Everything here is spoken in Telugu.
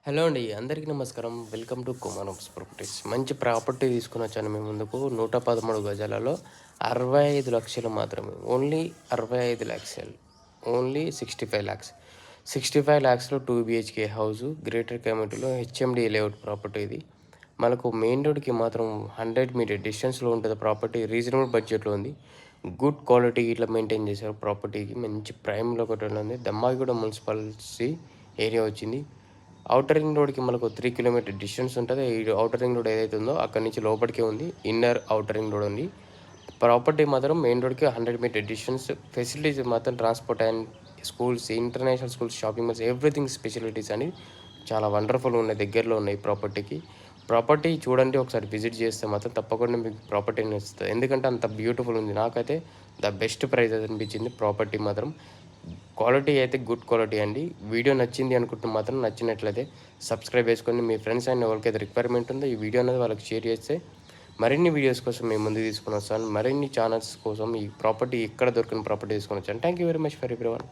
హలో అండి. అందరికీ నమస్కారం. Welcome to Kumarams properties. మంచి ప్రాపర్టీ తీసుకొనొచ్చాను మీ ముందుకు. 113 గజాలలో 65,00,000 మాత్రమే. ఓన్లీ 65,00,000. ఓన్లీ 65,00,000. 65,00,000లో 2 బీహెచ్‌కే హౌసు. గ్రేటర్ కమ్యూనిటీలో హెచ్ఎండీ లేఅవుట్ ప్రాపర్టీ ఇది. మనకు మెయిన్ రోడ్‌కి మాత్రం 100 మీటర్ డిస్టెన్స్‌లో ఉంటది ప్రాపర్టీ. రీజనబుల్ బడ్జెట్‌లో ఉంది. గుడ్ క్వాలిటీ ఇట్లా మెయింటైన్ చేశారు ప్రాపర్టీకి. మంచి ప్రైమ్ లొకేషన్‌లో ఉంది. దమ్మాయిగూడ మున్సిపాలిటీ ఏరియా వచ్చింది. ఔటర్ రింగ్ రోడ్‌కి మనకు 3 కిలోమీటర్ డిస్టెన్స్ ఉంటది. ఈ ఔటర్ రింగ్ రోడ్ ఏదైతే ఉందో అక్కడి నుంచి లోపటికే ఉంది. ఇన్నర్ ఔటర్ రింగ్ రోడ్ ఉంది. ప్రాపర్టీ మాత్రం మెయిన్ రోడ్‌కి 100 మీటర్ డిస్టెన్స్. ఫెసిలిటీస్ మాత్రం transport and schools, international schools, shopping malls everything facilities అని చాలా వండర్‌ఫుల్‌గా ఉన్నాయి. దగ్గరలో ఉన్నాయి ప్రాపర్టీకి. ప్రాపర్టీ చూడండి, ఒకసారి విజిట్ చేస్తే మాత్రం తప్పకుండా మీకు ప్రాపర్టీ నచ్చుతది. ఎందుకంటే అంత బ్యూటిఫుల్ ఉంది. నాకైతే ద బెస్ట్ ప్రైస్ అనిపించింది ప్రాపర్టీ మాత్రం. క్వాలిటీ అయితే గుడ్ క్వాలిటీ అండి. వీడియో నచ్చింది అనుకుంటే మాత్రం నచ్చినట్లయితే సబ్స్క్రైబ్ చేసుకోండి. మీ ఫ్రెండ్స్ అండ్ ఎవరికైతే రిక్వైర్మెంట్ ఉందో ఈ వీడియో అనేది వాళ్ళకి షేర్ చేస్తే మరిన్ని వీడియోస్ కోసం మేము ముందుకు తీసుకొని వస్తాను. మరిన్ని ఛానల్స్ కోసం ఈ ప్రాపర్టీ ఎక్కడ దొరికిన ప్రాపర్టీ తీసుకొని వచ్చాను. Thank you very much for everyone.